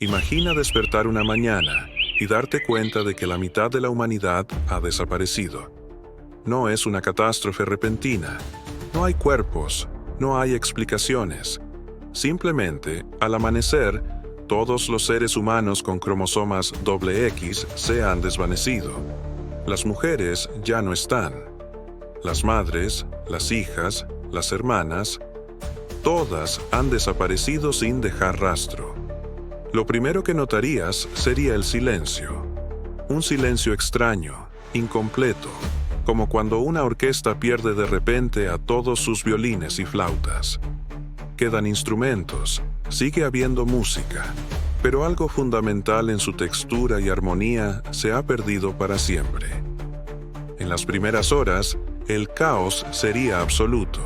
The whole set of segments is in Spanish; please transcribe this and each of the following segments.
Imagina despertar una mañana y darte cuenta de que la mitad de la humanidad ha desaparecido. No es una catástrofe repentina. No hay cuerpos, no hay explicaciones. Simplemente, al amanecer, todos los seres humanos con cromosomas XX se han desvanecido. Las mujeres ya no están. Las madres, las hijas, las hermanas, todas han desaparecido sin dejar rastro. Lo primero que notarías sería el silencio. Un silencio extraño, incompleto, como cuando una orquesta pierde de repente a todos sus violines y flautas. Quedan instrumentos, sigue habiendo música, pero algo fundamental en su textura y armonía se ha perdido para siempre. En las primeras horas, el caos sería absoluto.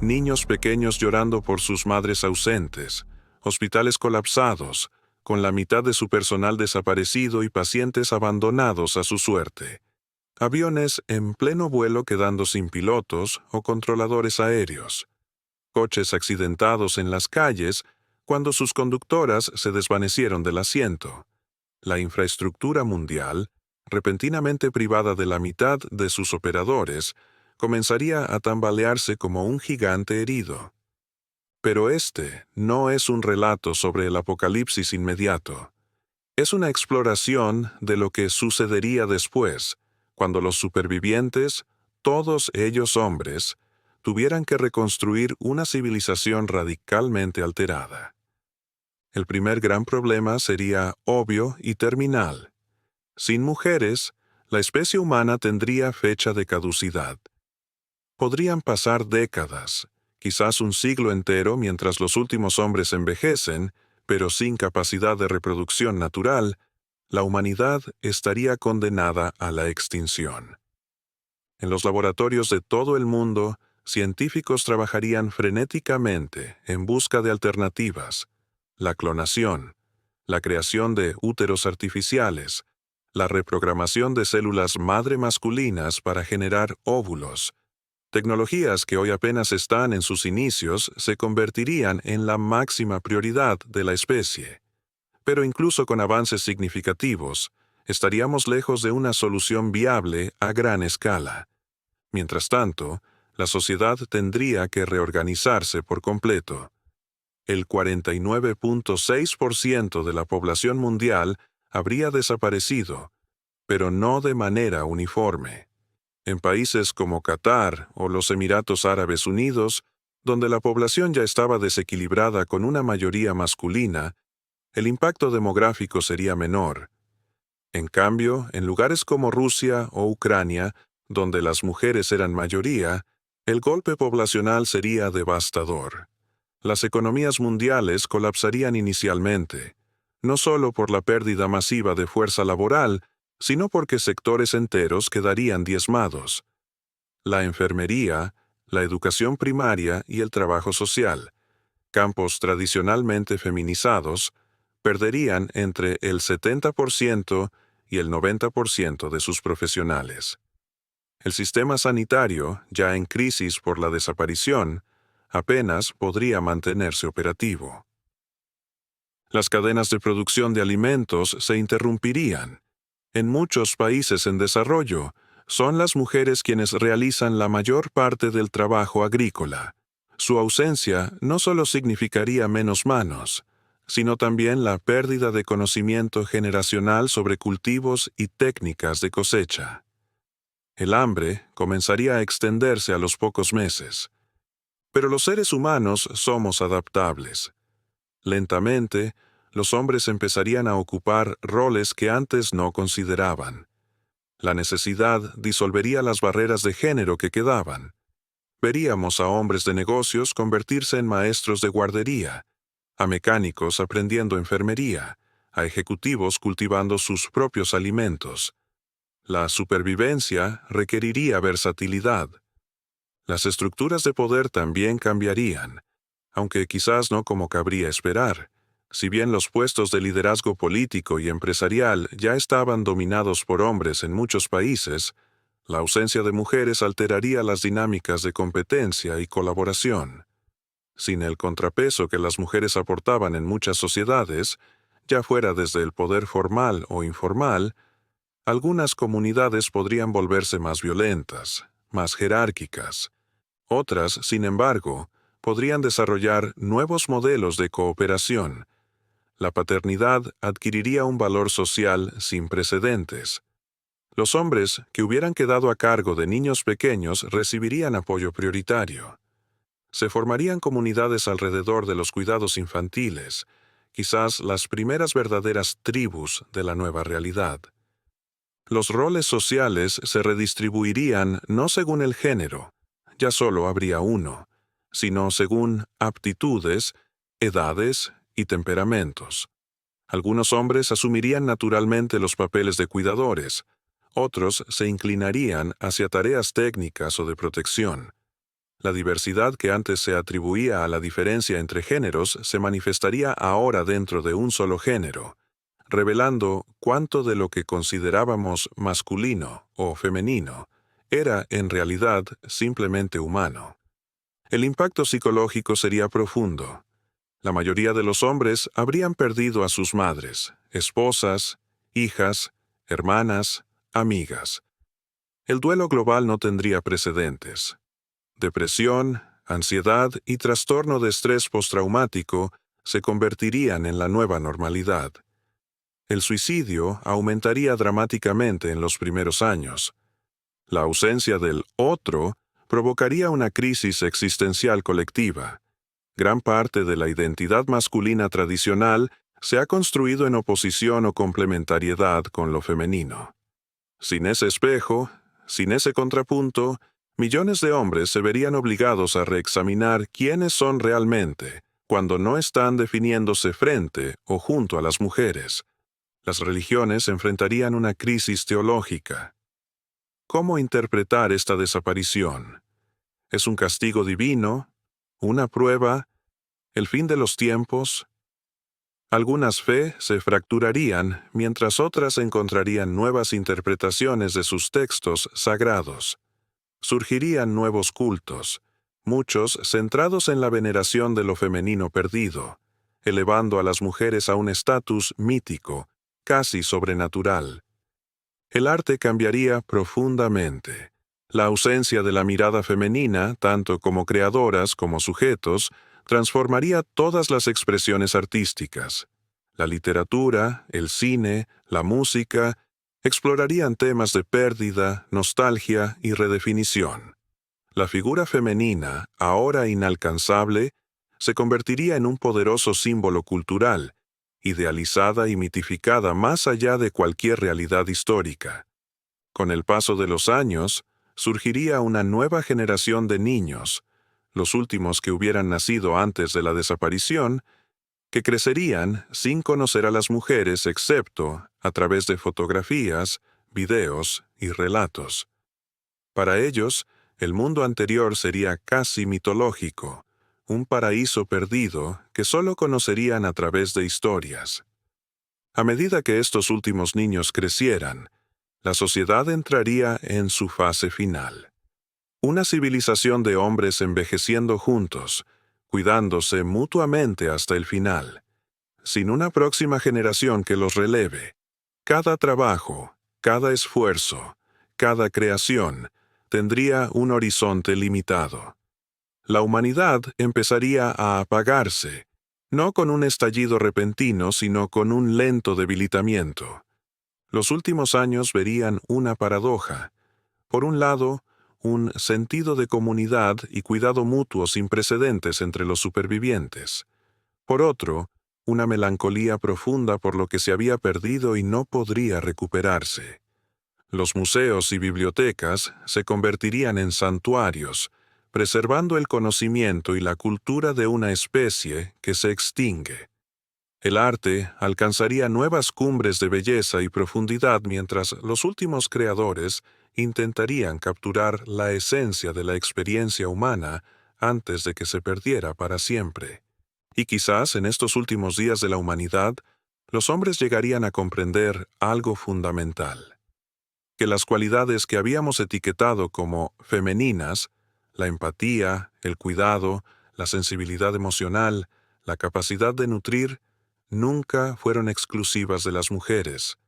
Niños pequeños llorando por sus madres ausentes, hospitales colapsados, con la mitad de su personal desaparecido y pacientes abandonados a su suerte. Aviones en pleno vuelo quedando sin pilotos o controladores aéreos. Coches accidentados en las calles cuando sus conductoras se desvanecieron del asiento. La infraestructura mundial, repentinamente privada de la mitad de sus operadores, comenzaría a tambalearse como un gigante herido. Pero este no es un relato sobre el apocalipsis inmediato. Es una exploración de lo que sucedería después, cuando los supervivientes, todos ellos hombres, tuvieran que reconstruir una civilización radicalmente alterada. El primer gran problema sería obvio y terminal. Sin mujeres, la especie humana tendría fecha de caducidad. Podrían pasar décadas, quizás un siglo entero mientras los últimos hombres envejecen, pero sin capacidad de reproducción natural, la humanidad estaría condenada a la extinción. En los laboratorios de todo el mundo, científicos trabajarían frenéticamente en busca de alternativas: la clonación, la creación de úteros artificiales, la reprogramación de células madre masculinas para generar óvulos. Tecnologías que hoy apenas están en sus inicios se convertirían en la máxima prioridad de la especie. Pero incluso con avances significativos, estaríamos lejos de una solución viable a gran escala. Mientras tanto, la sociedad tendría que reorganizarse por completo. El 49.6% de la población mundial habría desaparecido, pero no de manera uniforme. En países como Qatar o los Emiratos Árabes Unidos, donde la población ya estaba desequilibrada con una mayoría masculina, el impacto demográfico sería menor. En cambio, en lugares como Rusia o Ucrania, donde las mujeres eran mayoría, el golpe poblacional sería devastador. Las economías mundiales colapsarían inicialmente, no solo por la pérdida masiva de fuerza laboral, sino porque sectores enteros quedarían diezmados. La enfermería, la educación primaria y el trabajo social, campos tradicionalmente feminizados, perderían entre el 70% y el 90% de sus profesionales. El sistema sanitario, ya en crisis por la desaparición, apenas podría mantenerse operativo. Las cadenas de producción de alimentos se interrumpirían. En muchos países en desarrollo, son las mujeres quienes realizan la mayor parte del trabajo agrícola. Su ausencia no solo significaría menos manos, sino también la pérdida de conocimiento generacional sobre cultivos y técnicas de cosecha. El hambre comenzaría a extenderse a los pocos meses. Pero los seres humanos somos adaptables. Lentamente, los hombres empezarían a ocupar roles que antes no consideraban. La necesidad disolvería las barreras de género que quedaban. Veríamos a hombres de negocios convertirse en maestros de guardería, a mecánicos aprendiendo enfermería, a ejecutivos cultivando sus propios alimentos. La supervivencia requeriría versatilidad. Las estructuras de poder también cambiarían, aunque quizás no como cabría esperar. Si bien los puestos de liderazgo político y empresarial ya estaban dominados por hombres en muchos países, la ausencia de mujeres alteraría las dinámicas de competencia y colaboración. Sin el contrapeso que las mujeres aportaban en muchas sociedades, ya fuera desde el poder formal o informal, algunas comunidades podrían volverse más violentas, más jerárquicas. Otras, sin embargo, podrían desarrollar nuevos modelos de cooperación. La paternidad adquiriría un valor social sin precedentes. Los hombres que hubieran quedado a cargo de niños pequeños recibirían apoyo prioritario. Se formarían comunidades alrededor de los cuidados infantiles, quizás las primeras verdaderas tribus de la nueva realidad. Los roles sociales se redistribuirían no según el género, ya solo habría uno, sino según aptitudes, edades y temperamentos. Algunos hombres asumirían naturalmente los papeles de cuidadores, otros se inclinarían hacia tareas técnicas o de protección. La diversidad que antes se atribuía a la diferencia entre géneros se manifestaría ahora dentro de un solo género, revelando cuánto de lo que considerábamos masculino o femenino era en realidad simplemente humano. El impacto psicológico sería profundo. La mayoría de los hombres habrían perdido a sus madres, esposas, hijas, hermanas, amigas. El duelo global no tendría precedentes. Depresión, ansiedad y trastorno de estrés postraumático se convertirían en la nueva normalidad. El suicidio aumentaría dramáticamente en los primeros años. La ausencia del otro provocaría una crisis existencial colectiva. Gran parte de la identidad masculina tradicional se ha construido en oposición o complementariedad con lo femenino. Sin ese espejo, sin ese contrapunto, millones de hombres se verían obligados a reexaminar quiénes son realmente, cuando no están definiéndose frente o junto a las mujeres. Las religiones enfrentarían una crisis teológica. ¿Cómo interpretar esta desaparición? ¿Es un castigo divino? ¿Una prueba? ¿El fin de los tiempos? Algunas fe se fracturarían, mientras otras encontrarían nuevas interpretaciones de sus textos sagrados. Surgirían nuevos cultos, muchos centrados en la veneración de lo femenino perdido, elevando a las mujeres a un estatus mítico, casi sobrenatural. El arte cambiaría profundamente. La ausencia de la mirada femenina, tanto como creadoras como sujetos, transformaría todas las expresiones artísticas. La literatura, el cine, la música, explorarían temas de pérdida, nostalgia y redefinición. La figura femenina, ahora inalcanzable, se convertiría en un poderoso símbolo cultural, idealizada y mitificada más allá de cualquier realidad histórica. Con el paso de los años, surgiría una nueva generación de niños, los últimos que hubieran nacido antes de la desaparición, que crecerían sin conocer a las mujeres excepto a través de fotografías, videos y relatos. Para ellos, el mundo anterior sería casi mitológico, un paraíso perdido que solo conocerían a través de historias. A medida que estos últimos niños crecieran, la sociedad entraría en su fase final. Una civilización de hombres envejeciendo juntos, cuidándose mutuamente hasta el final, sin una próxima generación que los releve. Cada trabajo, cada esfuerzo, cada creación tendría un horizonte limitado. La humanidad empezaría a apagarse, no con un estallido repentino, sino con un lento debilitamiento. Los últimos años verían una paradoja. Por un lado, un sentido de comunidad y cuidado mutuo sin precedentes entre los supervivientes. Por otro, una melancolía profunda por lo que se había perdido y no podría recuperarse. Los museos y bibliotecas se convertirían en santuarios, preservando el conocimiento y la cultura de una especie que se extingue. El arte alcanzaría nuevas cumbres de belleza y profundidad mientras los últimos creadores intentarían capturar la esencia de la experiencia humana antes de que se perdiera para siempre. Y quizás en estos últimos días de la humanidad, los hombres llegarían a comprender algo fundamental: que las cualidades que habíamos etiquetado como femeninas, la empatía, el cuidado, la sensibilidad emocional, la capacidad de nutrir, nunca fueron exclusivas de las mujeres.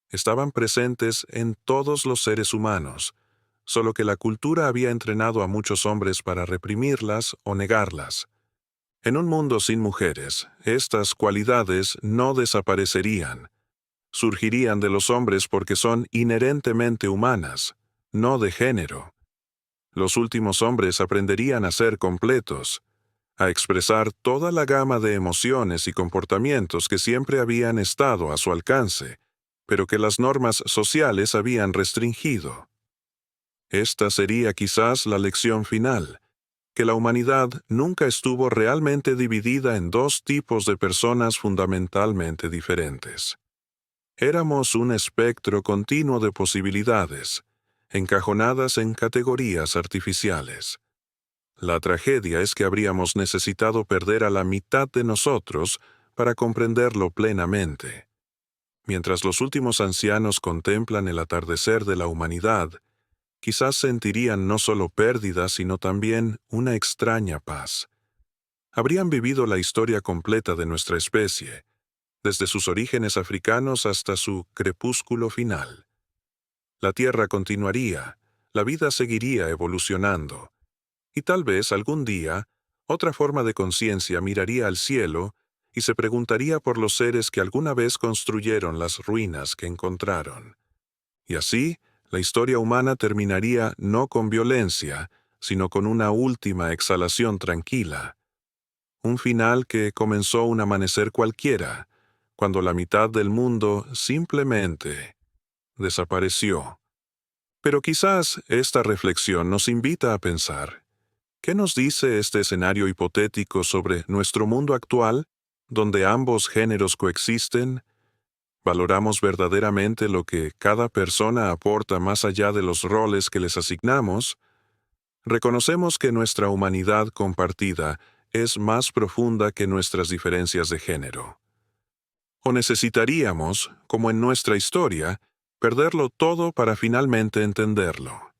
Estaban presentes en todos los seres humanos, solo que la cultura había entrenado a muchos hombres para reprimirlas o negarlas. En un mundo sin mujeres, estas cualidades no desaparecerían. Surgirían de los hombres porque son inherentemente humanas, no de género. Los últimos hombres aprenderían a ser completos, a expresar toda la gama de emociones y comportamientos que siempre habían estado a su alcance, pero que las normas sociales habían restringido. Esta sería quizás la lección final, que la humanidad nunca estuvo realmente dividida en dos tipos de personas fundamentalmente diferentes. Éramos un espectro continuo de posibilidades, encajonadas en categorías artificiales. La tragedia es que habríamos necesitado perder a la mitad de nosotros para comprenderlo plenamente. Mientras los últimos ancianos contemplan el atardecer de la humanidad, quizás sentirían no solo pérdida, sino también una extraña paz. Habrían vivido la historia completa de nuestra especie, desde sus orígenes africanos hasta su crepúsculo final. La Tierra continuaría, la vida seguiría evolucionando, y tal vez algún día, otra forma de conciencia miraría al cielo y se preguntaría por los seres que alguna vez construyeron las ruinas que encontraron. Y así, la historia humana terminaría no con violencia, sino con una última exhalación tranquila. Un final que comenzó un amanecer cualquiera, cuando la mitad del mundo simplemente desapareció. Pero quizás esta reflexión nos invita a pensar, ¿qué nos dice este escenario hipotético sobre nuestro mundo actual, donde ambos géneros coexisten? ¿Valoramos verdaderamente lo que cada persona aporta más allá de los roles que les asignamos? ¿Reconocemos que nuestra humanidad compartida es más profunda que nuestras diferencias de género? ¿O necesitaríamos, como en nuestra historia, perderlo todo para finalmente entenderlo?